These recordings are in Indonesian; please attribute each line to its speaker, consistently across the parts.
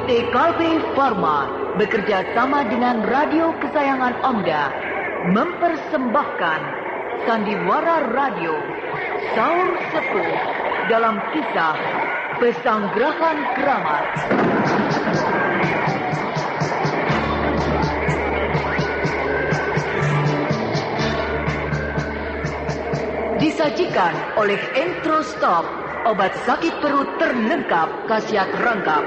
Speaker 1: PT Kalbe Farma bekerja sama dengan radio kesayangan Anda mempersembahkan sandiwara radio Saur Sepuh dalam kisah Pesanggrahan Keramat. Disajikan oleh Entrostop, obat sakit perut terlengkap khasiat rangkap.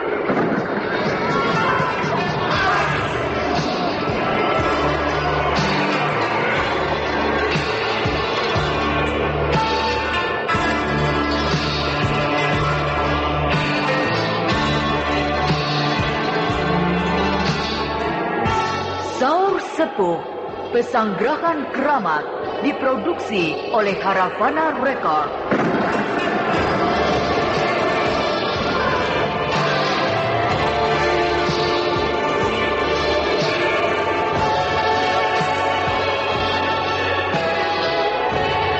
Speaker 1: Saur Sepuh, Pesanggrahan Keramat, diproduksi oleh Haravana Record.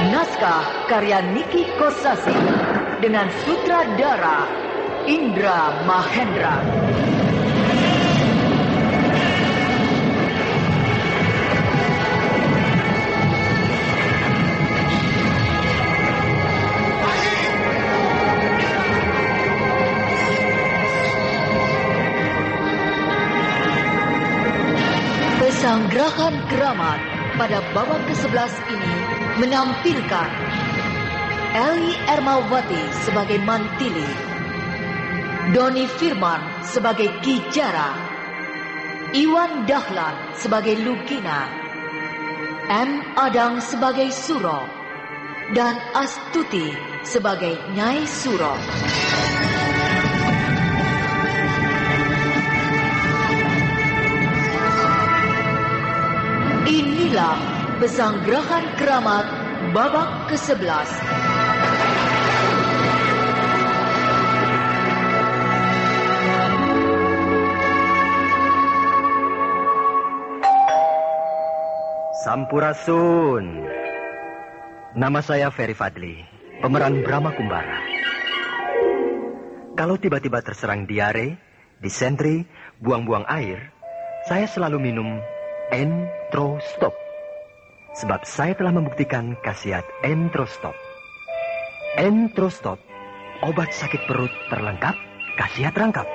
Speaker 1: Naskah karya Niki Kosasi dengan sutradara Indra Mahendra. Pesanggrahan Keramat pada babak ke-11 ini menampilkan Eli Ermawati sebagai Mantili, Doni Firman sebagai Ki Jara, Iwan Dahlan sebagai Lugina, M. Adang sebagai Suro, dan Astuti sebagai Nyai Suro. Inilah Pesanggrahan Keramat babak ke-11.
Speaker 2: Sampurasun. Nama saya Ferry Fadli, pemeran Brahma Kumbara. Kalau tiba-tiba terserang diare, disentri, buang-buang air, saya selalu minum Entrostop. Sebab saya telah membuktikan khasiat Entrostop. Entrostop, obat sakit perut terlengkap, khasiat rangkap.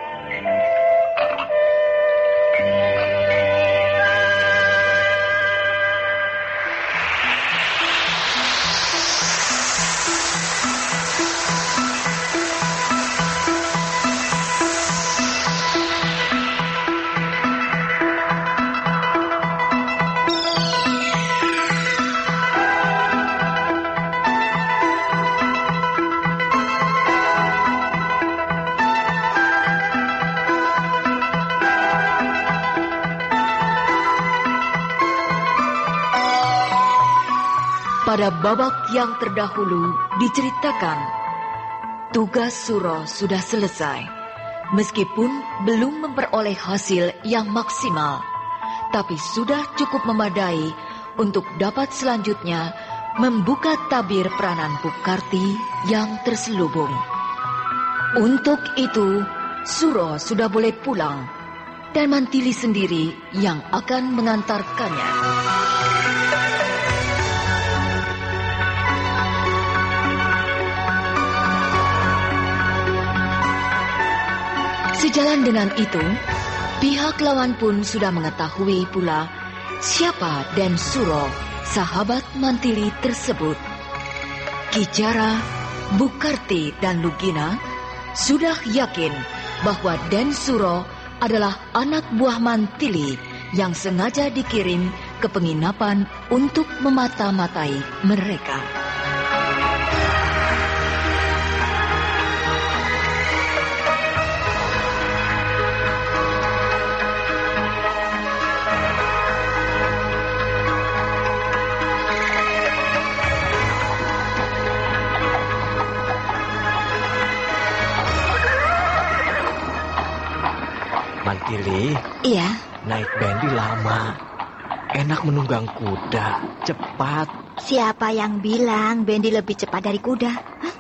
Speaker 1: Pada babak yang terdahulu diceritakan, tugas Suro sudah selesai. Meskipun belum memperoleh hasil yang maksimal, tapi sudah cukup memadai untuk dapat selanjutnya membuka tabir peranan Bukarti yang terselubung. Untuk itu, Suro sudah boleh pulang dan Mantili sendiri yang akan mengantarkannya. Sejalan dengan itu, pihak lawan pun sudah mengetahui pula siapa Den Suro, sahabat Mantili tersebut. Ki Jara, Bukarti, dan Lugina sudah yakin bahwa Den Suro adalah anak buah Mantili yang sengaja dikirim ke penginapan untuk memata-matai mereka.
Speaker 3: Mantili?
Speaker 4: Iya.
Speaker 3: Naik bendi lama. Enak menunggang kuda, cepat.
Speaker 4: Siapa yang bilang bendi lebih cepat dari kuda? Hah?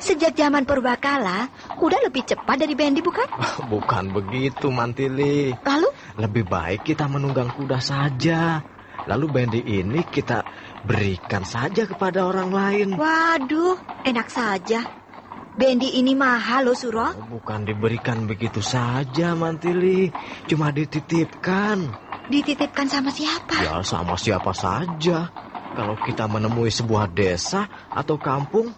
Speaker 4: Sejak zaman purbakala,
Speaker 1: kuda lebih cepat dari Bendi, bukan?
Speaker 3: Bukan begitu, Mantili.
Speaker 1: Lalu?
Speaker 3: Lebih baik kita menunggang kuda saja. Lalu Bendi ini kita berikan saja kepada orang lain.
Speaker 1: Waduh, enak saja. Bendi ini mahal loh, Suro.
Speaker 3: Bukan diberikan begitu saja, Mantili. Cuma dititipkan.
Speaker 1: Dititipkan sama siapa?
Speaker 3: Ya, sama siapa saja. Kalau kita menemui sebuah desa atau kampung,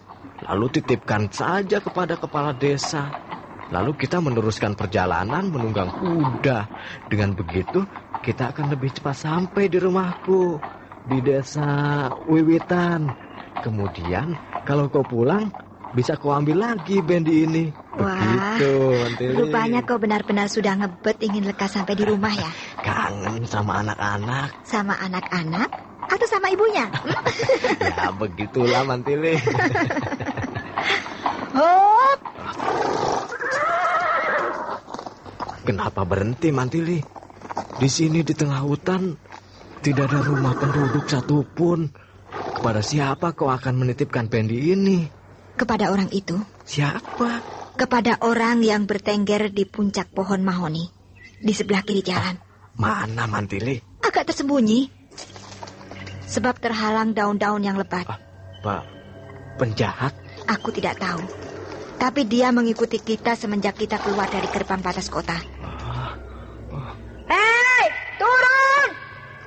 Speaker 3: lalu titipkan saja kepada kepala desa. Lalu kita meneruskan perjalanan menunggang kuda. Dengan begitu, kita akan lebih cepat sampai di rumahku, di desa Wiwitan. Kemudian, kalau kau pulang, bisa kau ambil lagi Bendi ini. Begitu, Mantili.
Speaker 1: Rupanya kau benar-benar sudah ngebet ingin lekas sampai di rumah ya?
Speaker 3: Kangen sama anak-anak.
Speaker 1: Sama anak-anak? Atau sama ibunya?
Speaker 3: Ya, begitulah, Mantili.
Speaker 1: Hop!
Speaker 3: Kenapa berhenti, Mantili? Di sini di tengah hutan tidak ada rumah penduduk satupun. Kepada siapa kau akan menitipkan Bendi ini?
Speaker 1: Kepada orang itu.
Speaker 3: Siapa?
Speaker 1: Kepada orang yang bertengger di puncak pohon mahoni, di sebelah kiri jalan.
Speaker 3: Mana, Mantili?
Speaker 1: Agak tersembunyi. Sebab terhalang daun-daun yang lebat.
Speaker 3: Pak, penjahat?
Speaker 1: Aku tidak tahu. Tapi dia mengikuti kita semenjak kita keluar dari gerbang batas kota. Hei, turun!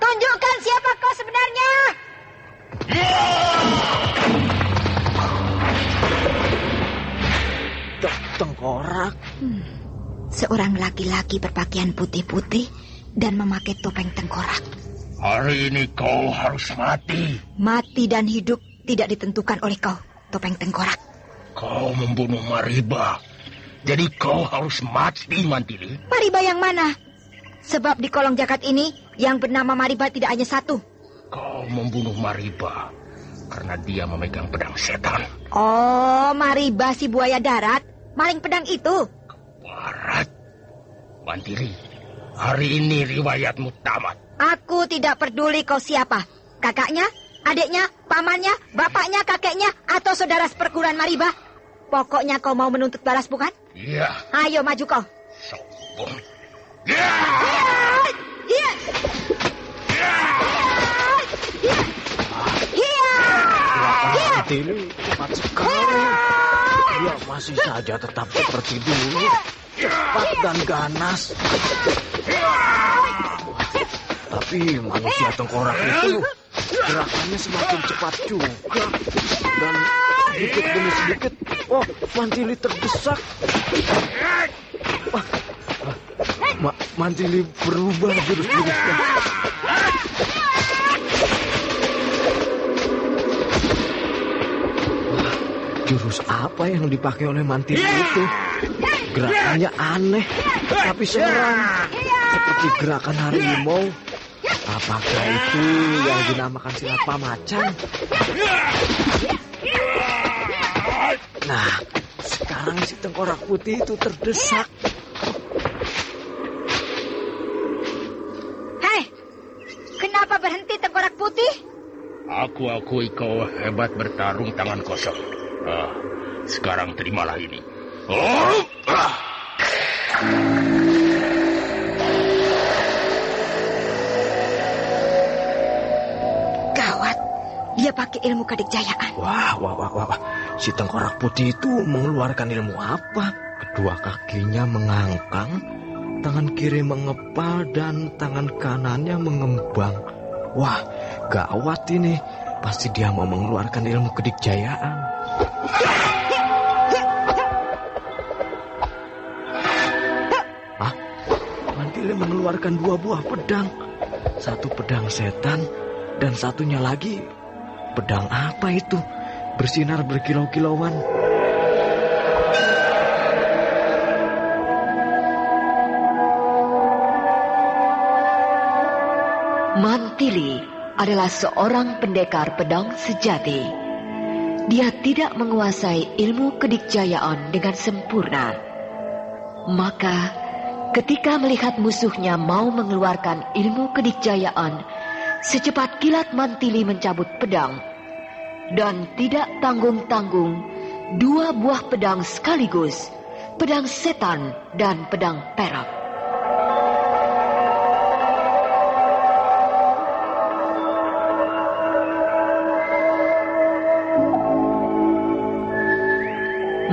Speaker 1: Tunjukkan siapa kau sebenarnya.
Speaker 3: Tengkorak.
Speaker 1: Seorang laki-laki berpakaian putih-putih dan memakai topeng tengkorak.
Speaker 4: Hari ini kau harus mati.
Speaker 1: Mati dan hidup tidak ditentukan oleh kau, topeng tengkorak.
Speaker 4: Kau membunuh Mariba. Jadi kau harus mati, Mantili.
Speaker 1: Mariba yang mana? Sebab di kolong jagat ini yang bernama Mariba tidak hanya satu.
Speaker 4: Kau membunuh Mariba karena dia memegang pedang setan.
Speaker 1: Oh, Mariba si buaya darat. Maling pedang itu.
Speaker 4: Barat. Mantili, hari ini riwayatmu tamat.
Speaker 1: Aku tidak peduli kau siapa. Kakaknya, adiknya, pamannya, bapaknya, kakeknya, atau saudara seperguruan Mariba. Pokoknya kau mau menuntut balas, bukan?
Speaker 4: Iya.
Speaker 1: Ayo maju kau.
Speaker 4: Sombong.
Speaker 1: Iya. Iya. Iya.
Speaker 3: Mantili, cepat sekali. Dia masih saja tetap seperti dulu. Cepat dan ganas. Tapi manusia tengkorak itu gerakannya semakin cepat juga. Dan sedikit demi sedikit, Mantili terdesak. Mantili berubah jurus-jurusnya. Jurus apa yang dipakai oleh Mantili itu? Gerakannya aneh, tapi seram. Seperti gerakan harimau. Apakah itu yang dinamakan silat pamacan? Nah, sekarang si tengkorak putih itu terdesak.
Speaker 1: Hei, kenapa berhenti tengkorak putih?
Speaker 4: Aku akui kau hebat bertarung tangan kosong. Sekarang terimalah ini.
Speaker 1: Gawat, dia pakai ilmu kadikjayaan.
Speaker 3: Wah. Si tengkorak putih itu mengeluarkan ilmu apa? Kedua kakinya mengangkang, tangan kiri mengepal, dan tangan kanannya mengembang. Wah, gawat ini. Pasti dia mau mengeluarkan ilmu kedikjayaan. Mantili mengeluarkan 2 buah pedang. Satu pedang setan dan satunya lagi pedang apa itu? Bersinar berkilau-kilauan.
Speaker 1: Mantili adalah seorang pendekar pedang sejati. Dia tidak menguasai ilmu kedikjayaan dengan sempurna. Maka, ketika melihat musuhnya mau mengeluarkan ilmu kedikjayaan, secepat kilat Mantili mencabut pedang. Dan tidak tanggung-tanggung, 2 buah pedang sekaligus pedang setan dan pedang perak.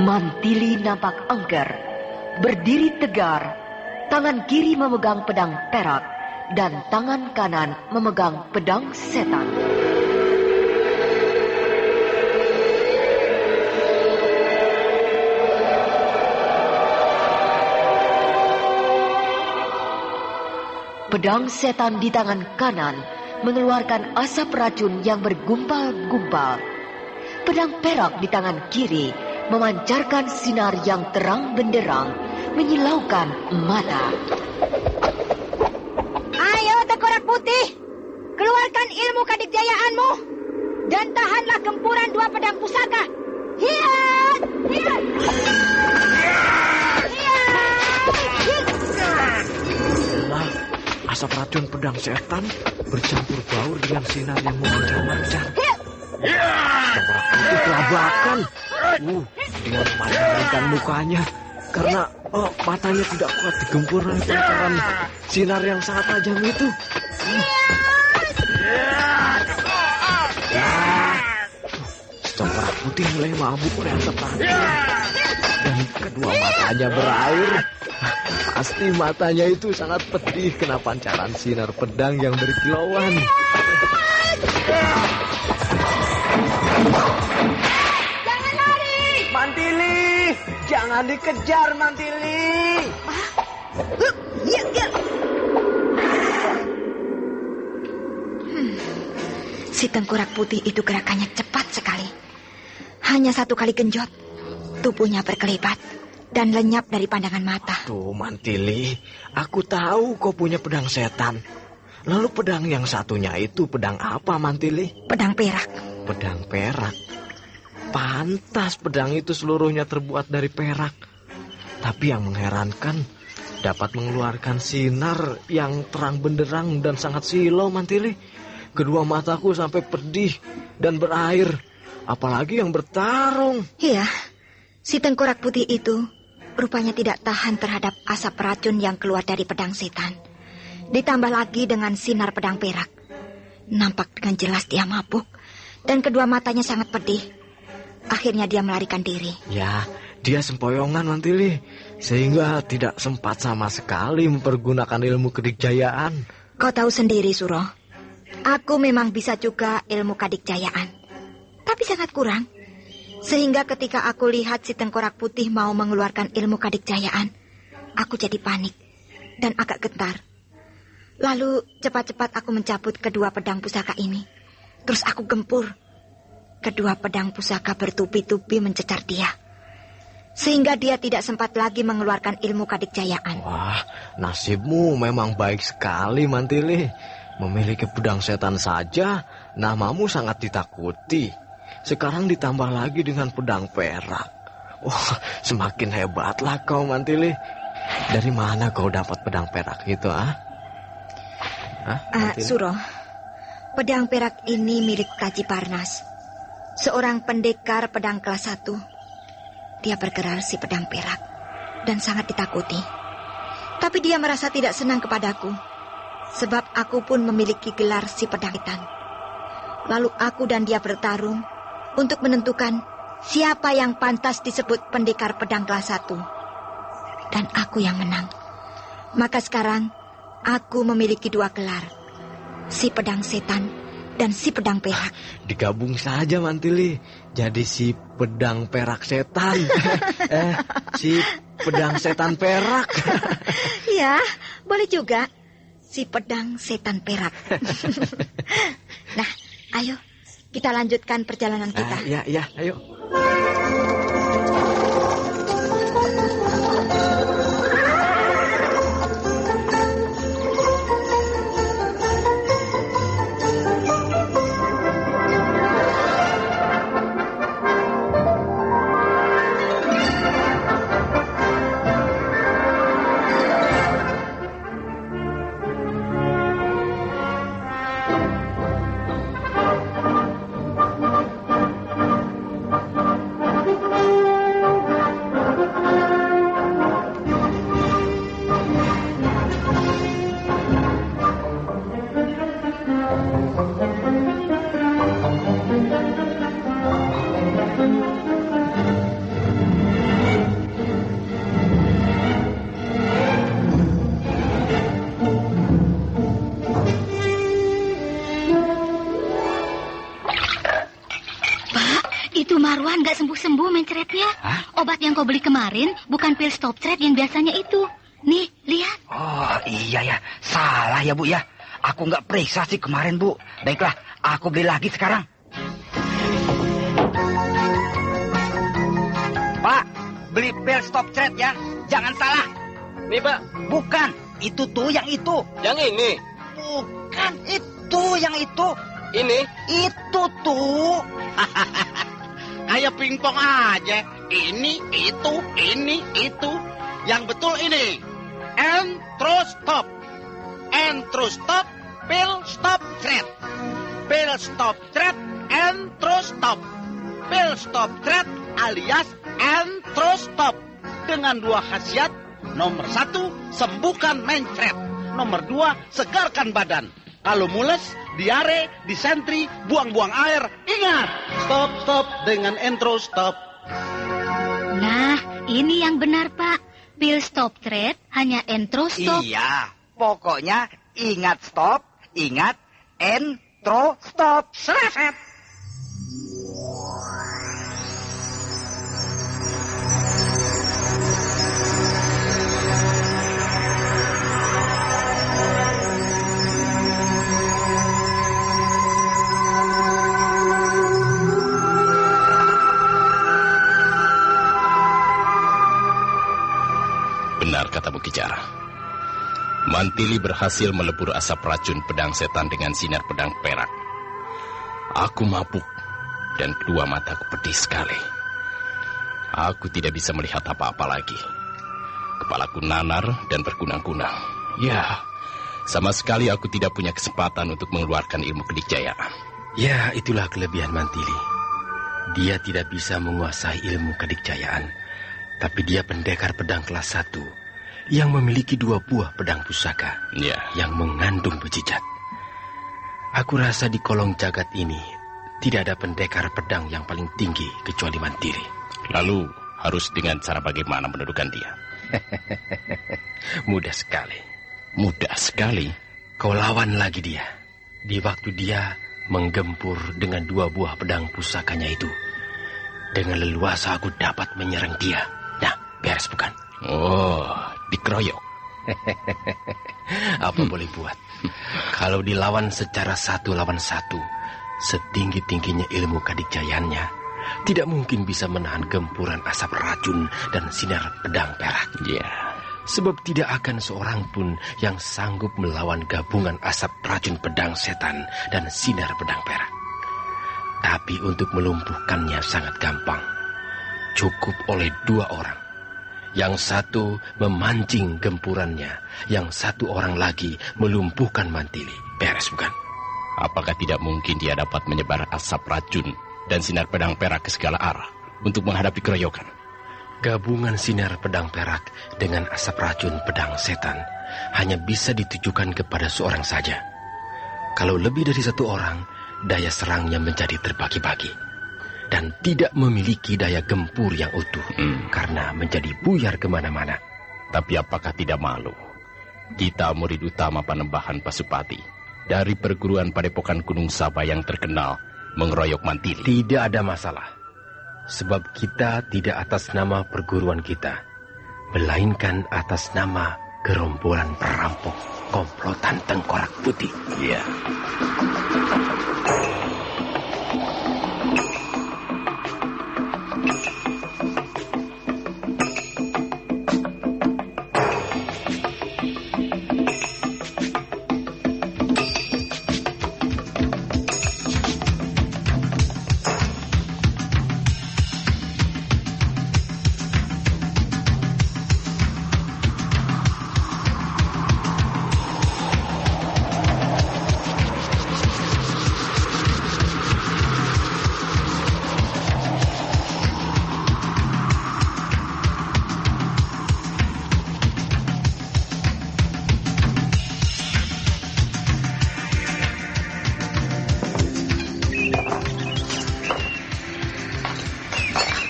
Speaker 1: Mantili nampak angker, berdiri tegar, tangan kiri memegang pedang perak dan tangan kanan memegang pedang setan. Pedang setan di tangan kanan mengeluarkan asap racun yang bergumpal-gumpal. Pedang perak di tangan kiri memancarkan sinar yang terang benderang, menyilaukan mata.
Speaker 5: Ayo Tengkorak Putih, keluarkan ilmu kadikjayaanmu dan tahanlah gempuran dua pedang pusaka. Hiat! Hiat!
Speaker 3: Lah, asap racun pedang setan bercampur baur dengan sinar yang memancar-mancar. Tengkorak Putih kelabakan. Dengan memalingkan mukanya karena matanya tidak kuat digempur oleh pancaran sinar yang sangat tajam itu. Tengkorak Putih mulai mabuk oleh asap racun dan kedua matanya berair. Pasti matanya itu sangat pedih kena pancaran sinar pedang yang berkilauan.
Speaker 6: Mantili, jangan dikejar, Mantili.
Speaker 5: Si Tengkorak Putih itu gerakannya cepat sekali. Hanya satu kali genjot, tubuhnya berkelebat dan lenyap dari pandangan mata.
Speaker 3: Tuh, Mantili, aku tahu kau punya pedang setan. Lalu pedang yang satunya itu pedang apa, Mantili?
Speaker 5: Pedang perak.
Speaker 3: Pedang perak. Pantas pedang itu seluruhnya terbuat dari perak. Tapi yang mengherankan, dapat mengeluarkan sinar yang terang benderang dan sangat silau, Mantili. Kedua mataku sampai pedih dan berair. Apalagi yang bertarung.
Speaker 5: Iya, si Tengkorak Putih itu rupanya tidak tahan terhadap asap racun yang keluar dari pedang setan. Ditambah lagi dengan sinar pedang perak. Nampak dengan jelas dia mabuk dan kedua matanya sangat pedih. Akhirnya dia melarikan diri.
Speaker 3: Ya, dia sempoyongan, Mantili, sehingga tidak sempat sama sekali mempergunakan ilmu kedikjayaan.
Speaker 5: Kau tahu sendiri, Suro. Aku memang bisa juga ilmu kadikjayaan, tapi sangat kurang. Sehingga ketika aku lihat si Tengkorak Putih mau mengeluarkan ilmu kadikjayaan, aku jadi panik dan agak gentar. Lalu cepat-cepat aku mencabut kedua pedang pusaka ini. Terus aku gempur. Kedua pedang pusaka bertubi-tubi mencecar dia, sehingga dia tidak sempat lagi mengeluarkan ilmu kadikjayaan.
Speaker 3: Wah, nasibmu memang baik sekali, Mantili. Memiliki pedang setan saja, namamu sangat ditakuti. Sekarang ditambah lagi dengan pedang perak. Wah, semakin hebatlah kau, Mantili. Dari mana kau dapat pedang perak itu,
Speaker 5: Suro, pedang perak ini milik Kaji Parnas, seorang pendekar pedang kelas 1. Dia bergerak si pedang perak dan sangat ditakuti. Tapi dia merasa tidak senang kepadaku, sebab aku pun memiliki gelar si pedang hitam. Lalu aku dan dia bertarung untuk menentukan siapa yang pantas disebut pendekar pedang kelas 1. Dan aku yang menang. Maka sekarang aku memiliki dua gelar, si pedang setan dan si pedang perak.
Speaker 3: Digabung saja, Mantili, jadi si pedang perak setan. Si pedang setan perak.
Speaker 5: Ya, boleh juga. Si pedang setan perak. Nah, ayo kita lanjutkan perjalanan kita.
Speaker 3: Ya, ayo.
Speaker 7: karuan gak sembuh-sembuh mencretnya. Obat yang kau beli kemarin bukan pil stop thread yang biasanya itu. Nih, lihat.
Speaker 8: Oh, iya ya. Salah ya, Bu ya. Aku nggak periksa sih kemarin, Bu. Baiklah, aku beli lagi sekarang. Pak, beli pil stop thread ya. Jangan salah.
Speaker 3: Nih, Pak.
Speaker 8: Bukan, itu tuh yang itu.
Speaker 3: Yang ini.
Speaker 8: Bukan, itu yang itu.
Speaker 3: Ini.
Speaker 8: Itu tuh.
Speaker 4: Kayak pingpong aja. Ini, itu. Yang betul ini. Entrostop. Entrostop, pil stop thread. Pil stop thread, entrostop. Pil stop thread alias entrostop. Dengan 2 khasiat. Nomor 1, sembuhkan mencret. Nomor 2, segarkan badan. Kalau mules, diare, disentri, buang-buang air, ingat, stop dengan entrostop.
Speaker 7: Nah, ini yang benar, Pak. Pil stop thread hanya entrostop.
Speaker 8: Iya, pokoknya ingat stop, ingat entrostop. Seret.
Speaker 4: Benar kata Bu Kijara. Mantili berhasil melebur asap racun pedang setan dengan sinar pedang perak. Aku mabuk dan kedua mataku pedih sekali. Aku tidak bisa melihat apa-apa lagi. Kepalaku nanar dan berkunang-kunang. Ya, sama sekali aku tidak punya kesempatan untuk mengeluarkan ilmu kedikjayaan.
Speaker 9: Ya, itulah kelebihan Mantili. Dia tidak bisa menguasai ilmu kedikjayaan, tapi dia pendekar pedang kelas 1 yang memiliki 2 buah pedang pusaka yang mengandung bejijat. Aku rasa di kolong jagat ini tidak ada pendekar pedang yang paling tinggi kecuali Mantili.
Speaker 4: Lalu harus dengan cara bagaimana mendudukan dia?
Speaker 9: Mudah sekali.
Speaker 4: Mudah sekali?
Speaker 9: Kau lawan lagi dia. Di waktu dia menggempur dengan 2 buah pedang pusakanya itu. Dengan leluasa aku dapat menyerang dia. Nah, beres bukan?
Speaker 4: Oh, dikeroyok.
Speaker 9: Apa boleh buat? Kalau dilawan secara 1 lawan 1, setinggi-tingginya ilmu kadikjayaannya, tidak mungkin bisa menahan gempuran asap racun dan sinar pedang perak. Sebab tidak akan seorang pun yang sanggup melawan gabungan asap racun pedang setan dan sinar pedang perak. Tapi untuk melumpuhkannya sangat gampang. Cukup oleh 2 orang. Yang satu memancing gempurannya, yang satu orang lagi melumpuhkan Mantili. Beres bukan?
Speaker 4: Apakah tidak mungkin dia dapat menyebar asap racun dan sinar pedang perak ke segala arah untuk menghadapi keroyokan?
Speaker 9: Gabungan sinar pedang perak dengan asap racun pedang setan hanya bisa ditujukan kepada seorang saja. Kalau lebih dari 1 orang, daya serangnya menjadi terbagi-bagi dan tidak memiliki daya gempur yang utuh karena menjadi buyar kemana-mana.
Speaker 4: Tapi apakah tidak malu kita murid utama Panembahan Pasupati dari perguruan Padepokan Gunung Saba yang terkenal mengeroyok Mantili?
Speaker 9: Tidak ada masalah. Sebab kita tidak atas nama perguruan kita, melainkan atas nama gerombolan perampok komplotan Tengkorak Putih.
Speaker 4: Iya.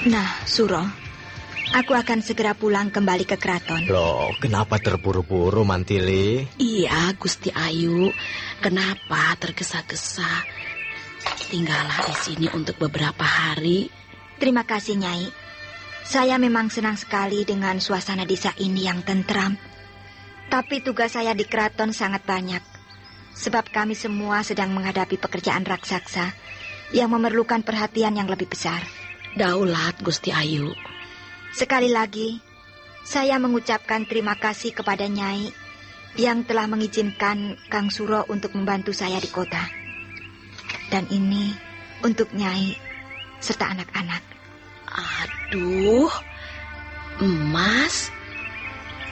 Speaker 5: Nah, Suro, aku akan segera pulang kembali ke keraton.
Speaker 3: Loh, kenapa terburu-buru, Mantili?
Speaker 10: Iya, Gusti Ayu. Kenapa tergesa-gesa? Tinggallah di sini untuk beberapa hari.
Speaker 5: Terima kasih, Nyai. Saya memang senang sekali dengan suasana desa ini yang tentram. Tapi tugas saya di keraton sangat banyak. Sebab kami semua sedang menghadapi pekerjaan raksasa yang memerlukan perhatian yang lebih besar.
Speaker 10: Daulat, Gusti Ayu.
Speaker 5: Sekali lagi, saya mengucapkan terima kasih kepada Nyai yang telah mengizinkan Kang Suro untuk membantu saya di kota. Dan ini untuk Nyai serta anak-anak.
Speaker 10: Aduh, emas,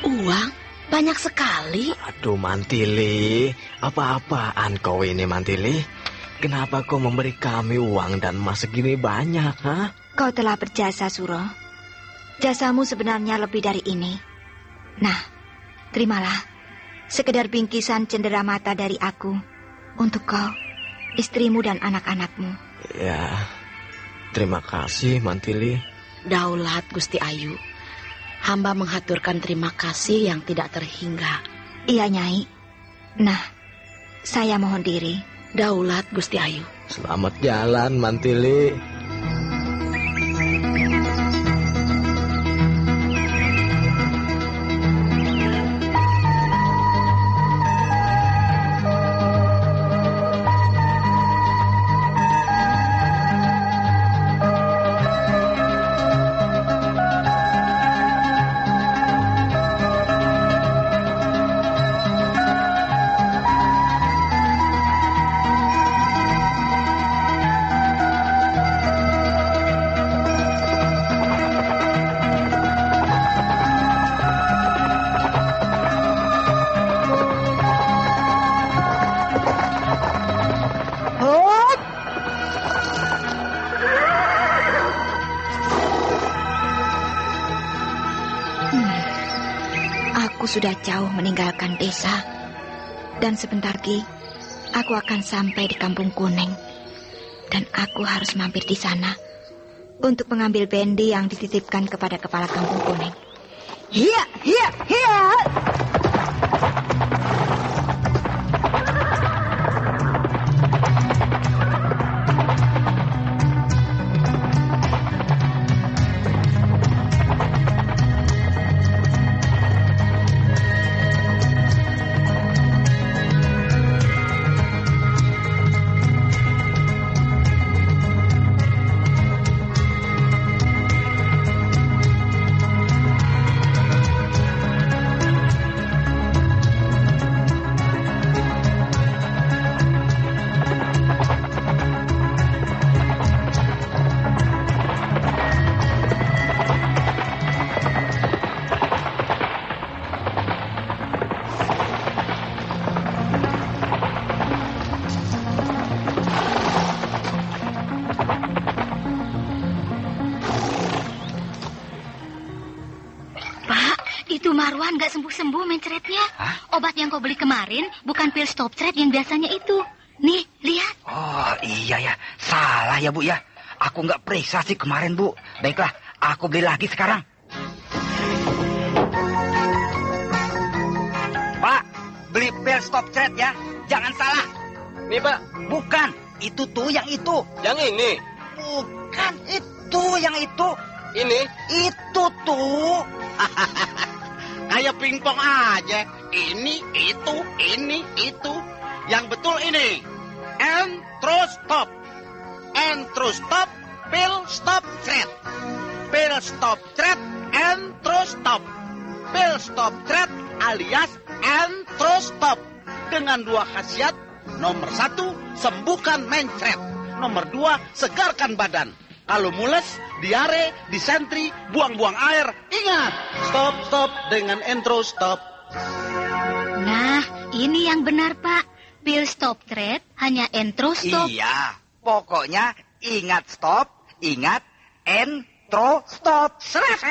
Speaker 10: uang banyak sekali.
Speaker 3: Aduh, Mantili, apa-apaan kau ini, Mantili? Kenapa kau memberi kami uang dan emas segini banyak, ha?
Speaker 5: Kau telah berjasa, Suro. Jasamu sebenarnya lebih dari ini. Nah, terimalah sekedar bingkisan cenderamata dari aku untuk kau, istrimu dan anak-anakmu.
Speaker 3: Ya, terima kasih, Mantili.
Speaker 10: Daulat, Gusti Ayu. Hamba menghaturkan terima kasih yang tidak terhingga.
Speaker 5: Iya, Nyai. Nah, saya mohon diri.
Speaker 10: Daulat, Gusti Ayu.
Speaker 3: Selamat jalan, Mantili.
Speaker 5: Sudah jauh meninggalkan desa. Dan sebentar lagi aku akan sampai di Kampung Kuning. Dan aku harus mampir di sana untuk mengambil bendi yang dititipkan kepada kepala Kampung Kuning. Hiya, hiya, hiya.
Speaker 7: Marwan gak sembuh-sembuh mencretnya. Obat yang kau beli kemarin bukan pil stop thread yang biasanya itu. Nih, lihat.
Speaker 8: Oh, iya ya. Salah ya, Bu ya. Aku gak periksa sih kemarin, Bu. Baiklah, aku beli lagi sekarang. Pak, beli pil stop thread ya. Jangan salah.
Speaker 9: Nih, Pak.
Speaker 8: Bukan, itu tuh yang itu.
Speaker 9: Yang ini?
Speaker 8: Bukan, itu yang itu.
Speaker 9: Ini?
Speaker 8: Itu tuh.
Speaker 11: Kayak pingpong aja. Ini, itu. Yang betul ini. Entrostop. Entrostop, pil stop thread. Pil stop thread, entrostop. Pil stop thread alias entrostop. Dengan 2 khasiat. Nomor 1, sembuhkan mencret. Nomor 2, segarkan badan. Kalau mules, diare, disentri, buang-buang air, ingat, stop dengan entrostop.
Speaker 7: Nah, ini yang benar, Pak. Pil stop thread hanya entrostop.
Speaker 8: Iya, pokoknya ingat stop, ingat entrostop. Seret.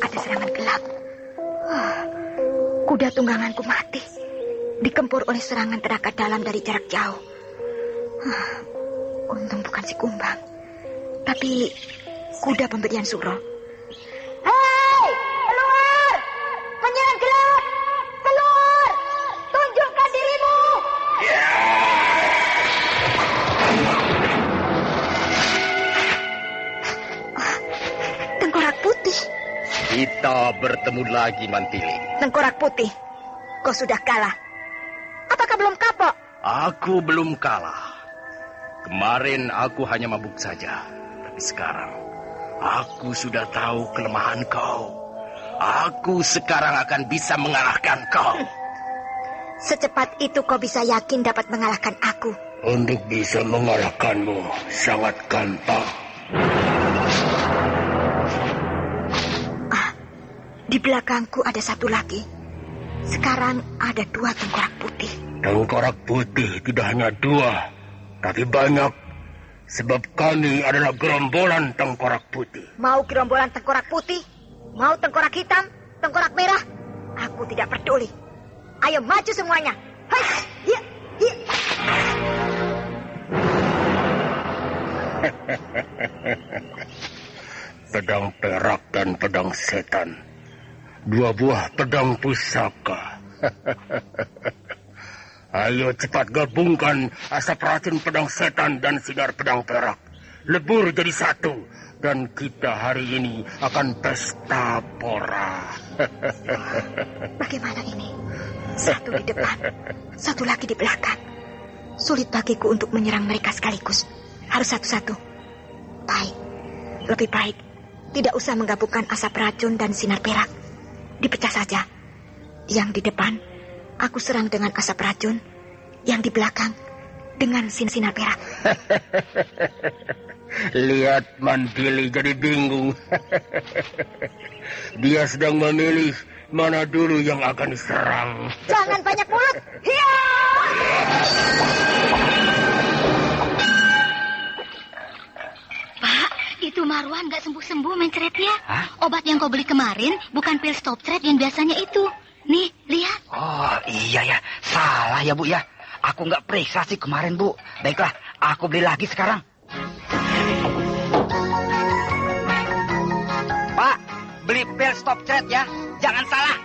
Speaker 5: Ada serangan gelap. Kuda tungganganku mati, dikempur oleh serangan tenaga dalam dari jarak jauh. Untung bukan si Kumbang, tapi kuda pemberian Suro. Hei, keluar! Panjenengan
Speaker 4: Kita bertemu lagi, Mantili.
Speaker 5: Tengkorak Putih, kau sudah kalah. Apakah belum kapok?
Speaker 4: Aku belum kalah. Kemarin aku hanya mabuk saja. Tapi sekarang, aku sudah tahu kelemahan kau. Aku sekarang akan bisa mengalahkan kau.
Speaker 5: Secepat itu kau bisa yakin dapat mengalahkan aku?
Speaker 12: Untuk bisa mengalahkanmu sangat gampang.
Speaker 5: Di belakangku ada satu lagi. Sekarang ada 2 tengkorak putih.
Speaker 12: Tengkorak putih tidak hanya 2, tapi banyak. Sebab kami adalah gerombolan tengkorak putih.
Speaker 5: Mau gerombolan tengkorak putih? Mau tengkorak hitam? Tengkorak merah? Aku tidak peduli. Ayo maju semuanya. Hai, ya, ya.
Speaker 12: Pedang perak dan pedang setan. 2 buah pedang pusaka. Ayo cepat gabungkan asap racun pedang setan dan sinar pedang perak. Lebur jadi satu. Dan kita hari ini akan pesta pora.
Speaker 5: Bagaimana ini? Satu di depan, satu lagi di belakang. Sulit bagiku untuk menyerang mereka sekaligus. Harus satu-satu. Baik, lebih baik tidak usah menggabungkan asap racun dan sinar perak. Dipecah saja. Yang di depan, aku serang dengan asap racun. Yang di belakang, dengan sinar perak.
Speaker 12: Lihat Mantili jadi bingung. Dia sedang memilih mana dulu yang akan diserang.
Speaker 5: Jangan banyak mulut. Hiya!
Speaker 7: Pak, itu Marwan gak sembuh-sembuh mencretnya. Obat yang kau beli kemarin bukan pil stop thread yang biasanya itu. Nih, lihat.
Speaker 8: Oh, iya ya. Salah ya, Bu ya. Aku nggak periksa sih kemarin, Bu. Baiklah, aku beli lagi sekarang. Pak, beli pil stop thread ya. Jangan salah.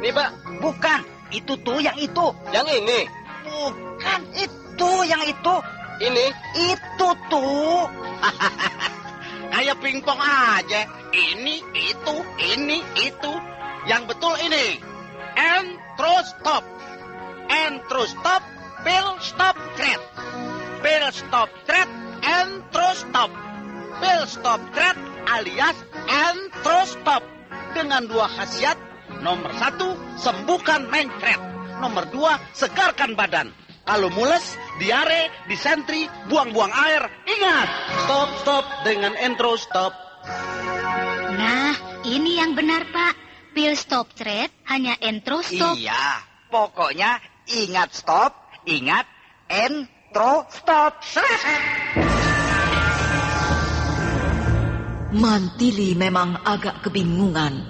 Speaker 9: Nih, Pak.
Speaker 8: Bukan, itu tuh yang itu.
Speaker 9: Yang ini?
Speaker 8: Bukan, itu yang itu.
Speaker 9: Ini?
Speaker 8: Itu tuh.
Speaker 11: Kayak pingpong aja. Ini, itu. Yang betul ini. Entrostop. Entrostop, pil stop thread. Pil stop thread, entrostop. Pil stop thread alias entrostop. Dengan 2 khasiat. Nomor 1, sembuhkan mencret. Nomor 2, segarkan badan. Kalau mules, diare, disentri, buang-buang air, ingat, stop dengan entrostop.
Speaker 7: Nah, ini yang benar, Pak. Pil stop thread hanya entrostop.
Speaker 8: Iya, pokoknya ingat stop, ingat entrostop.
Speaker 1: Mantili memang agak kebingungan,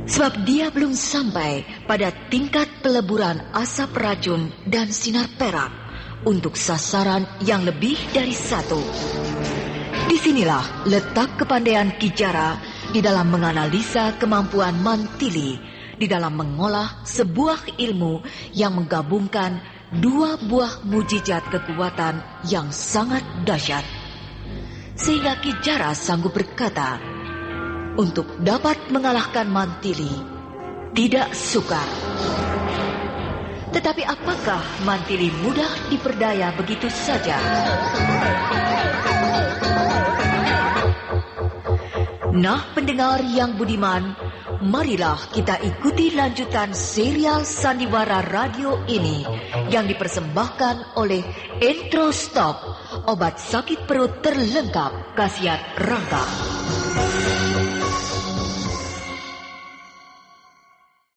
Speaker 1: sebab dia belum sampai pada tingkat peleburan asap racun dan sinar perak untuk sasaran yang lebih dari 1. Disinilah letak kepandaian Kijara di dalam menganalisa kemampuan Mantili di dalam mengolah sebuah ilmu yang menggabungkan 2 buah mujizat kekuatan yang sangat dahsyat. Sehingga Kijara sanggup berkata, untuk dapat mengalahkan Mantili tidak sukar. Tetapi apakah Mantili mudah diperdaya begitu saja? Nah, pendengar yang budiman, marilah kita ikuti lanjutan serial Sandiwara Radio ini yang dipersembahkan oleh Entrostop, obat sakit perut terlengkap khasiat rangka.